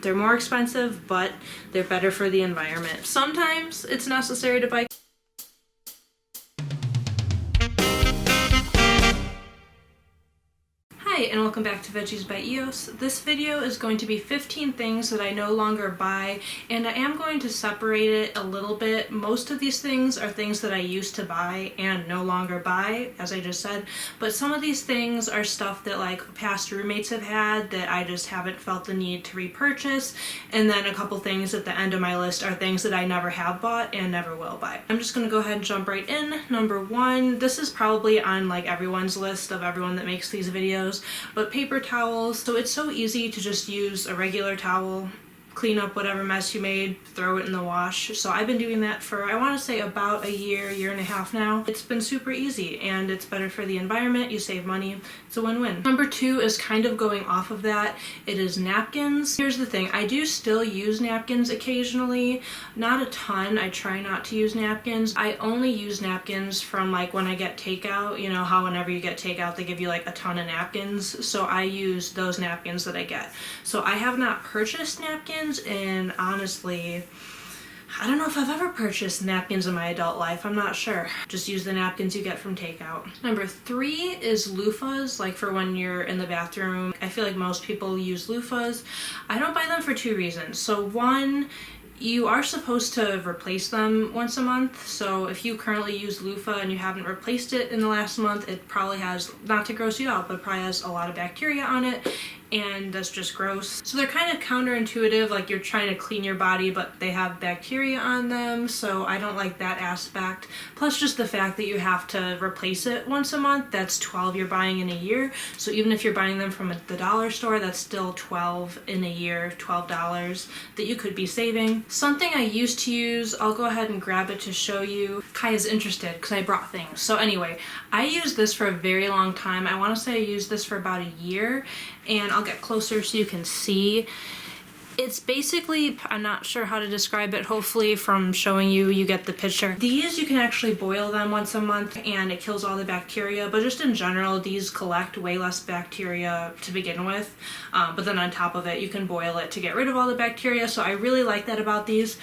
They're more expensive, but they're better for the environment. Sometimes it's necessary to buy. Hi, and welcome back to Veggies by EOS. This video is going to be 15 things that I no longer buy, and I am going to separate it a little bit. Most of these things are things that I used to buy and no longer buy, as I just said, but some of these things are stuff that like past roommates have had that I just haven't felt the need to repurchase, and then a couple things at the end of my list are things that I never have bought and never will buy. I'm just gonna go ahead and jump right in. Number one, this is probably on like everyone's list of everyone that makes these videos, but paper towels. So it's so easy to just use a regular towel, clean up whatever mess you made, throw it in the wash. So I've been doing that for, I want to say about a year and a half now. It's been super easy and it's better for the environment. You save money. It's a win-win. Number two is kind of going off of that. It is napkins. Here's the thing. I do still use napkins occasionally. Not a ton. I try not to use napkins. I only use napkins from like when I get takeout. You know how whenever you get takeout, they give you like a ton of napkins. So I use those napkins that I get. So I have not purchased napkins, and honestly, I don't know if I've ever purchased napkins in my adult life. I'm not sure. Just use the napkins you get from takeout. Number three is loofahs, like for when you're in the bathroom. I feel like most people use loofahs. I don't buy them for two reasons. So one, you are supposed to replace them once a month, so if you currently use loofah and you haven't replaced it in the last month, it probably has, not to gross you out, but probably has a lot of bacteria on it, and that's just gross. So they're kind of counterintuitive, like you're trying to clean your body, but they have bacteria on them, so I don't like that aspect. Plus just the fact that you have to replace it once a month, that's 12 you're buying in a year, so even if you're buying them from the dollar store, that's still 12 in a year, $12 that you could be saving. Something I used to use, I'll go ahead and grab it to show you. Kai is interested because I brought things. So anyway, I used this for a very long time. I want to say I used this for about a year, and I'll get closer so you can see. It's basically, I'm not sure how to describe it. Hopefully from showing you, you get the picture. These, you can actually boil them once a month and it kills all the bacteria, but just in general, these collect way less bacteria to begin with. But then on top of it, you can boil it to get rid of all the bacteria. So I really like that about these.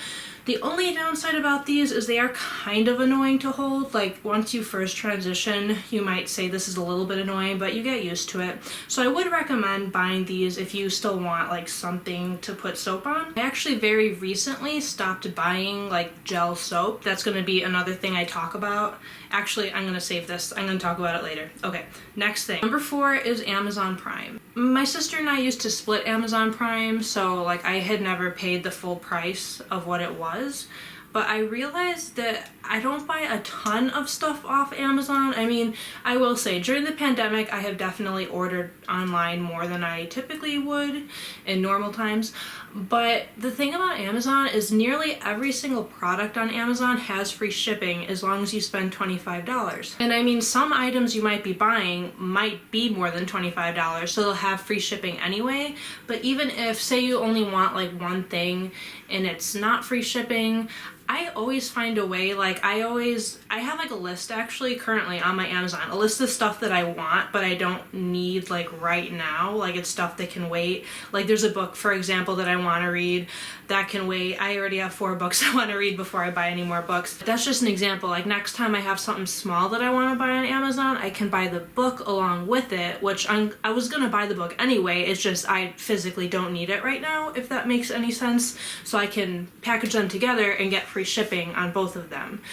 The only downside about these is they are kind of annoying to hold. Like once you first transition, you might say this is a little bit annoying, but you get used to it. So I would recommend buying these if you still want like something to put soap on. I actually very recently stopped buying like gel soap. That's going to be another thing I talk about. Actually, I'm going to save this. I'm going to talk about it later. Okay, next thing. Number four is Amazon Prime. My sister and I used to split Amazon Prime, so like I had never paid the full price of what it was. But I realized that I don't buy a ton of stuff off Amazon. I mean, I will say during the pandemic, I have definitely ordered online more than I typically would in normal times. But the thing about Amazon is nearly every single product on Amazon has free shipping as long as you spend $25. And I mean, some items you might be buying might be more than $25, so they'll have free shipping anyway. But even if, say you only want like one thing and it's not free shipping, I always find a way. Like I have like a list actually currently on my Amazon, a list of stuff that I want but I don't need like right now. Like it's stuff that can wait. Like there's a book, for example, that I want to read that can wait. I already have 4 books I want to read before I buy any more books. That's just an example. Like next time I have something small that I want to buy on Amazon, I can buy the book along with it, which I was gonna buy the book anyway. It's just I physically don't need it right now, if that makes any sense. So I can package them together and get free shipping on both of them.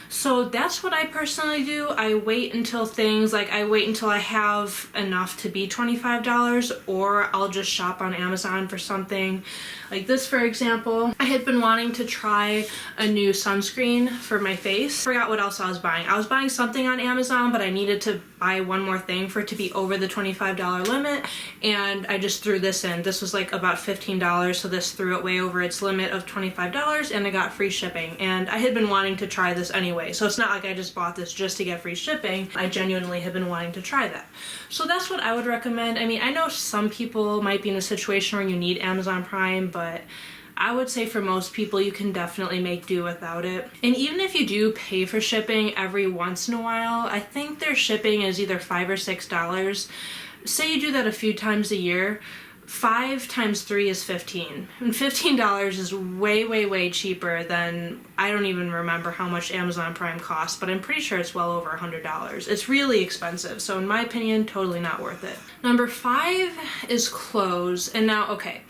So that's what I personally do. I wait until I have enough to be $25, or I'll just shop on Amazon for something. Like this, for example, I had been wanting to try a new sunscreen for my face. Forgot what else I was buying. I was buying something on Amazon, but I needed to buy one more thing for it to be over the $25 limit, and I just threw this in. This was like about $15, so this threw it way over its limit of $25, and I got free shipping. And I had been wanting to try this anyway, so it's not like I just bought this just to get free shipping. I genuinely have been wanting to try that. So that's what I would recommend. I mean, I know some people might be in a situation where you need Amazon Prime, but I would say for most people you can definitely make do without it. And even if you do pay for shipping every once in a while, I think their shipping is either $5 or $6. Say you do that a few times a year, 5 times 3 is 15. And $15 is way, way, way cheaper than, I don't even remember how much Amazon Prime costs, but I'm pretty sure it's well over $100. It's really expensive, so in my opinion, totally not worth it. Number 5 is clothes. And now, okay,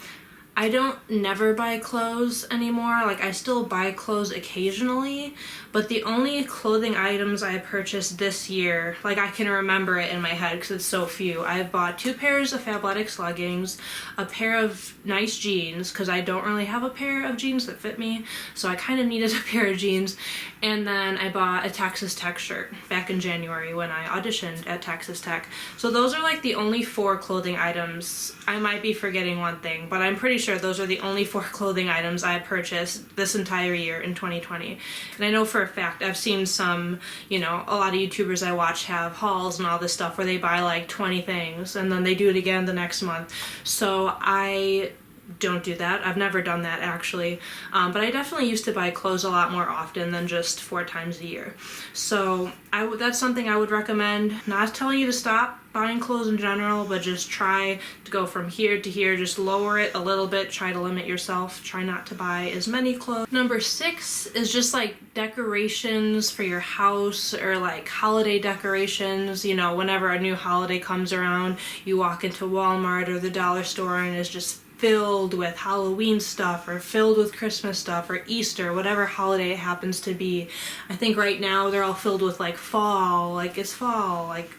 I don't never buy clothes anymore. Like, I still buy clothes occasionally, but the only clothing items I purchased this year, like, I can remember it in my head because it's so few. I've bought 2 pairs of Fabletics leggings, a pair of nice jeans, because I don't really have a pair of jeans that fit me, so I kind of needed a pair of jeans, and then I bought a Texas Tech shirt back in January when I auditioned at Texas Tech. So those are like the only 4 clothing items. I might be forgetting one thing, but I'm pretty sure those are the only 4 clothing items I purchased this entire year in 2020. And I know for a fact, I've seen some, you know, a lot of YouTubers I watch have hauls and all this stuff where they buy like 20 things and then they do it again the next month. So I don't do that. I've never done that actually, but I definitely used to buy clothes a lot more often than just 4 times a year. So that's something I would recommend. Not telling you to stop buying clothes in general, but just try to go from here to here, just lower it a little bit, try to limit yourself, try not to buy as many clothes. Number 6 is just like decorations for your house or like holiday decorations. You know, whenever a new holiday comes around, you walk into Walmart or the dollar store and it's just filled with Halloween stuff or filled with Christmas stuff or Easter, whatever holiday it happens to be. I think right now they're all filled with like fall, like it's fall, like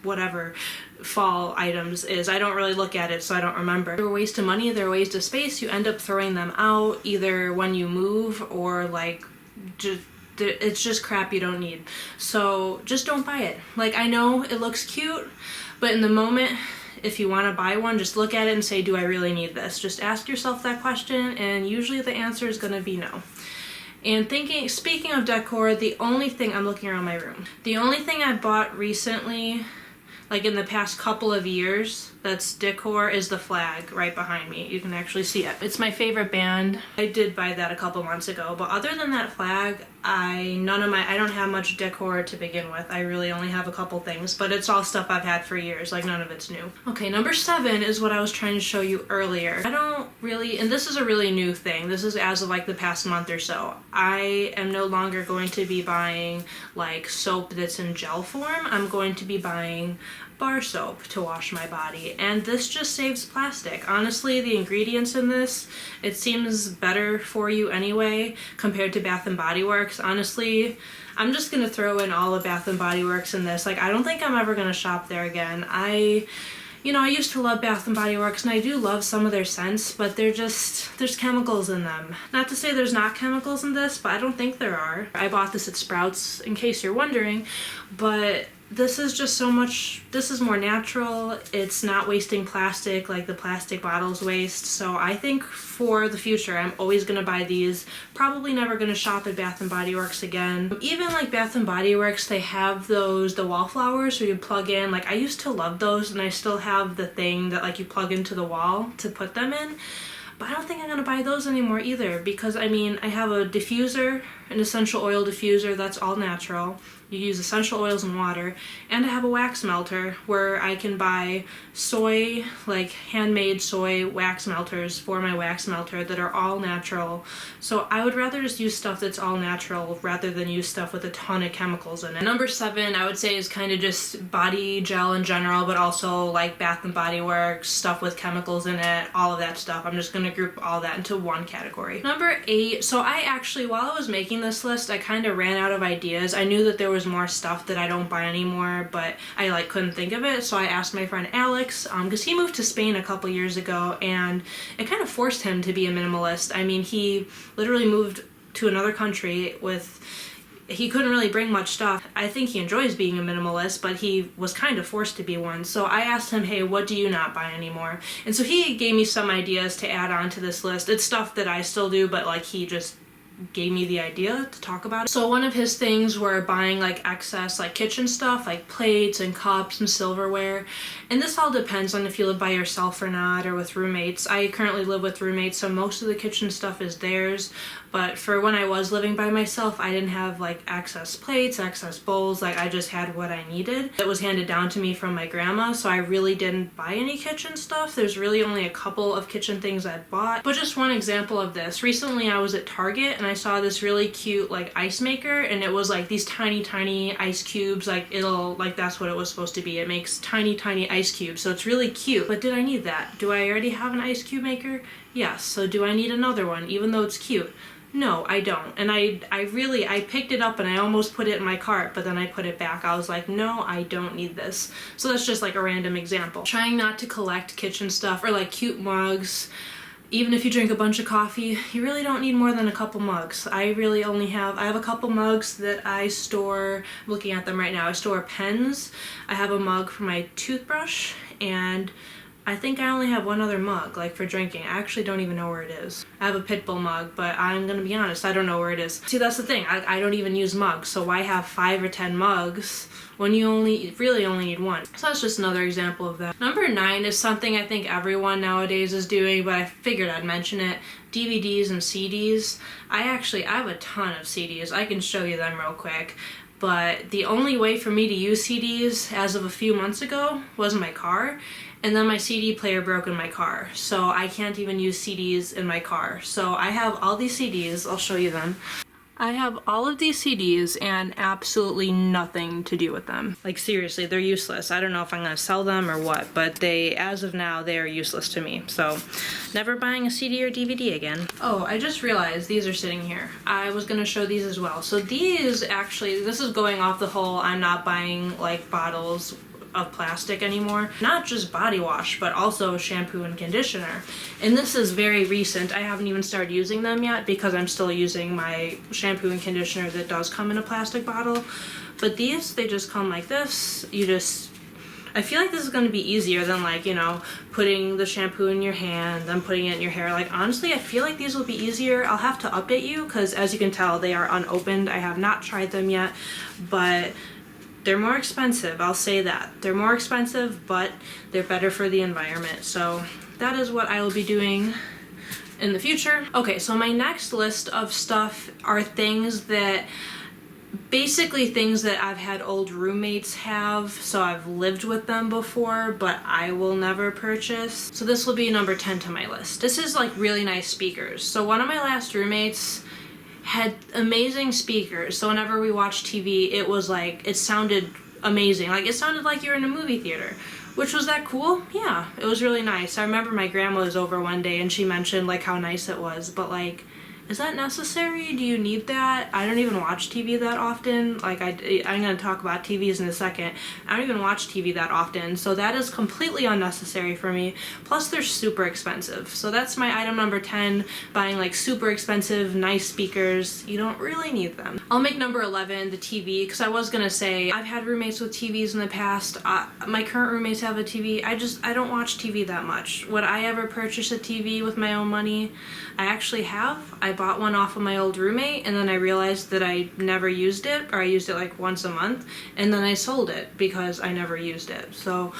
whatever fall items is. I don't really look at it, so I don't remember. They're a waste of money, they're a waste of space. You end up throwing them out either when you move or like it's just crap you don't need. So just don't buy it. Like, I know it looks cute, but in the moment, if you want to buy one, just look at it and say, do I really need this? Just ask yourself that question, and usually the answer is going to be no. And speaking of decor, the only thing, I'm looking around my room, the only thing I bought recently, like in the past couple of years, that's decor, is the flag right behind me. You can actually see it. It's my favorite band. I did buy that a couple months ago, but other than that flag, I don't have much decor to begin with. I really only have a couple things, but it's all stuff I've had for years, like none of it's new. Okay, number 7 is what I was trying to show you earlier. I don't really, and this is a really new thing, this is as of like the past month or so, I am no longer going to be buying like soap that's in gel form. I'm going to be buying bar soap to wash my body, and this just saves plastic. Honestly, the ingredients in this, it seems better for you anyway compared to Bath & Body Works. Honestly, I'm just gonna throw in all of Bath & Body Works in this. Like, I don't think I'm ever gonna shop there again. I used to love Bath & Body Works, and I do love some of their scents, but there's chemicals in them. Not to say there's not chemicals in this, but I don't think there are. I bought this at Sprouts, in case you're wondering, but this is just so much, this is more natural. It's not wasting plastic like the plastic bottles waste. So I think for the future, I'm always gonna buy these. Probably never gonna shop at Bath & Body Works again. Even like Bath & Body Works, they have the wallflowers where you plug in. Like, I used to love those, and I still have the thing that like you plug into the wall to put them in. But I don't think I'm gonna buy those anymore either, because I mean, I have a diffuser, an essential oil diffuser that's all natural. You use essential oils and water, and I have a wax melter where I can buy soy, like handmade soy wax melters for my wax melter that are all natural. So I would rather just use stuff that's all natural rather than use stuff with a ton of chemicals in it. Number 7, I would say, is kind of just body gel in general, but also like Bath & Body Works, stuff with chemicals in it, all of that stuff. I'm just gonna group all that into one category. Number 8, so I actually, while I was making this list, I kind of ran out of ideas. I knew that there was more stuff that I don't buy anymore, but I like couldn't think of it, so I asked my friend Alex, because he moved to Spain a couple years ago, and it kind of forced him to be a minimalist. I mean, he literally moved to another country he couldn't really bring much stuff. I think he enjoys being a minimalist, but he was kind of forced to be one. So I asked him, hey, what do you not buy anymore? And so he gave me some ideas to add on to this list. It's stuff that I still do, but like he just gave me the idea to talk about it. So one of his things were buying like excess like kitchen stuff, like plates and cups and silverware. And this all depends on if you live by yourself or not, or with roommates. I currently live with roommates, so most of the kitchen stuff is theirs. But for when I was living by myself, I didn't have like excess plates, excess bowls. Like I just had what I needed. It was handed down to me from my grandma, so I really didn't buy any kitchen stuff. There's really only a couple of kitchen things I bought. But just one example of this. Recently I was at Target and I saw this really cute like ice maker, and it was like these tiny ice cubes. Like that's what it was supposed to be. It makes tiny ice cubes, so it's really cute. But did I need that? Do I already have an ice cube maker? Yes. So do I need another one even though it's cute? No, I don't. And I picked it up and I almost put it in my cart, but then I put it back. I was like, no, I don't need this. So that's just like a random example. Trying not to collect kitchen stuff or like cute mugs. Even if you drink a bunch of coffee, you really don't need more than a couple mugs. I have a couple mugs that I store. I'm looking at them right now. I store pens. I have a mug for my toothbrush, and I think I only have one other mug, like for drinking. I actually don't even know where it is. I have a Pitbull mug, but I'm gonna be honest, I don't know where it is. See, that's the thing, I don't even use mugs, so why have 5 or 10 mugs when you really only need one? So that's just another example of that. Number 9 is something I think everyone nowadays is doing, but I figured I'd mention it. DVDs and CDs. I have a ton of CDs. I can show you them real quick. But the only way for me to use CDs as of a few months ago was in my car, and then my CD player broke in my car, so I can't even use CDs in my car. So I have all these CDs, I'll show you them. I have all of these CDs and absolutely nothing to do with them. Like seriously, they're useless. I don't know if I'm gonna sell them or what, but as of now, they are useless to me. So never buying a CD or DVD again. Oh, I just realized these are sitting here. I was gonna show these as well. So these actually, this is going off the whole I'm not buying like bottles of plastic anymore. Not just body wash, but also shampoo and conditioner. And this is very recent. I haven't even started using them yet because I'm still using my shampoo and conditioner that does come in a plastic bottle. But these, they just come like this. I feel like this is going to be easier than like, putting the shampoo in your hand, then putting it in your hair. Like honestly, I feel like these will be easier. I'll have to update you because as you can tell, they are unopened. I have not tried them yet, but they're more expensive, I'll say that. They're more expensive, but they're better for the environment. So that is what I will be doing in the future. Okay, so my next list of stuff are basically things that I've had old roommates have, so I've lived with them before, but I will never purchase. So this will be number 10 to my list. This is like really nice speakers. So one of my last roommates had amazing speakers, so whenever we watched TV, it sounded amazing. Like it sounded like you were in a movie theater. Which was that cool? Yeah, it was really nice. I remember my grandma was over one day and she mentioned like how nice it was, but like, is that necessary? Do you need that? I don't even watch TV that often. Like I'm gonna talk about TVs in a second. I don't even watch TV that often, so that is completely unnecessary for me. Plus they're super expensive. So that's my item number 10, buying like super expensive, nice speakers. You don't really need them. I'll make number 11 the TV, because I was gonna say I've had roommates with TVs in the past. My current roommates have a TV. I don't watch TV that much. Would I ever purchase a TV with my own money? I actually have. I bought one off of my old roommate, and then I realized that I never used it, or I used it like once a month, and then I sold it because I never used it. So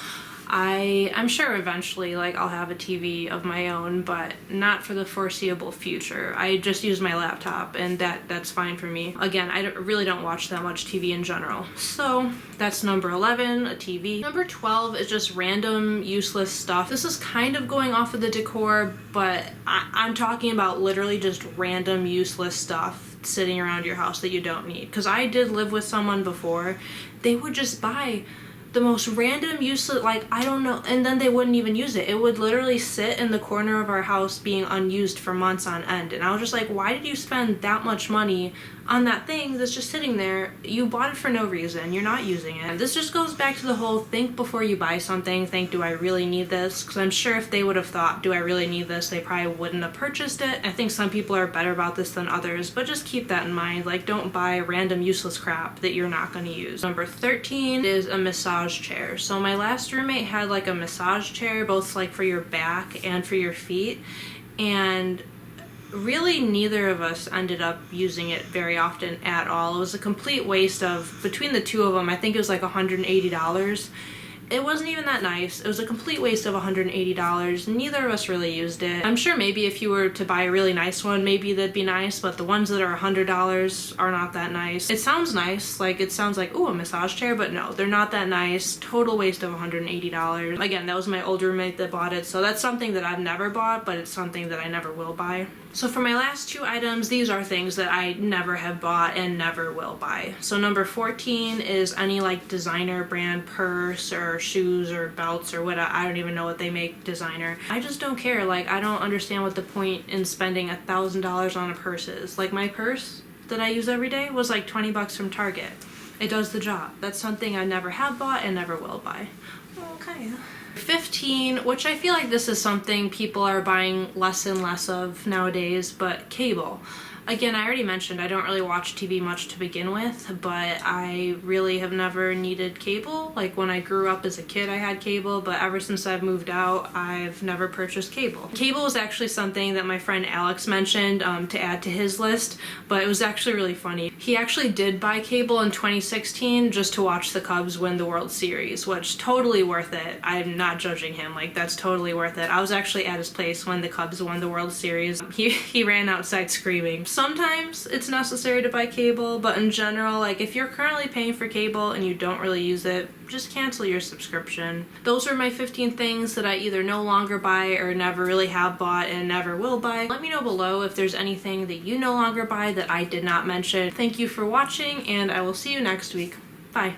I'm sure eventually like I'll have a TV of my own, but not for the foreseeable future. I just use my laptop, and that's fine for me. Again, I really don't watch that much TV in general. So that's number 11, a TV. Number 12 is just random useless stuff. This is kind of going off of the decor, but I'm talking about literally just random useless stuff sitting around your house that you don't need. Because I did live with someone before. They would just buy the most random useless, like, I don't know, and then they wouldn't even use it. It would literally sit in the corner of our house being unused for months on end, and I was just like, why did you spend that much money on that thing that's just sitting there? You bought it for no reason, you're not using it. This just goes back to the whole think before you buy something, think, do I really need this? Because I'm sure if they would have thought, do I really need this, they probably wouldn't have purchased it. I think some people are better about this than others, but just keep that in mind. Like, don't buy random useless crap that you're not going to use. Number 13 is a massage chair. So my last roommate had like a massage chair, both like for your back and for your feet, and really neither of us ended up using it very often at all. It was a complete waste of, between the two of them, I think it was like $180. It wasn't even that nice. It was a complete waste of $180. Neither of us really used it. I'm sure maybe if you were to buy a really nice one, maybe that'd be nice, but the ones that are $100 are not that nice. It sounds nice, like it sounds like, ooh, a massage chair, but no, they're not that nice. Total waste of $180. Again, that was my old roommate that bought it, so that's something that I've never bought, but it's something that I never will buy. So for my last two items, these are things that I never have bought and never will buy. So number 14 is any like designer brand purse or shoes or belts or what. I don't even know what they make designer. I just don't care. Like, I don't understand what the point in spending $1,000 on a purse is. Like, my purse that I use every day was like 20 bucks from Target. It does the job. That's something I never have bought and never will buy. Okay. 15, which I feel like this is something people are buying less and less of nowadays, but cable. Again, I already mentioned I don't really watch TV much to begin with, but I really have never needed cable. Like, when I grew up as a kid, I had cable, but ever since I've moved out, I've never purchased cable. Cable was actually something that my friend Alex mentioned to add to his list, but it was actually really funny. He actually did buy cable in 2016 just to watch the Cubs win the World Series, which totally worth it. I'm not judging him, like, that's totally worth it. I was actually at his place when the Cubs won the World Series. He ran outside screaming. Sometimes it's necessary to buy cable, but in general, like, if you're currently paying for cable and you don't really use it, just cancel your subscription. Those are my 15 things that I either no longer buy or never really have bought and never will buy. Let me know below if there's anything that you no longer buy that I did not mention. Thank you for watching, and I will see you next week. Bye.